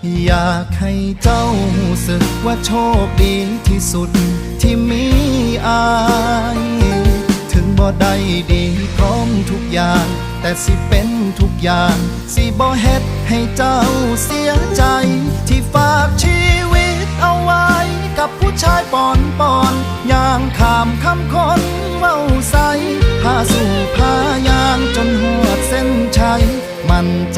อยากให้เจ้ารู้สึกว่าโชคดีที่สุดที่มีอายถึงบ่ได้ดีพร้อมทุกอย่างแต่สิเป็นทุกอย่างสิบ่เฮ็ดให้เจ้าเสียใจที่ฝากชีวิตเอาไว้กับผู้ชายปอนอย่างข้ามคำคนเว้าใสพาสู่พายางจนหัวเส้นชัยมั่นใจ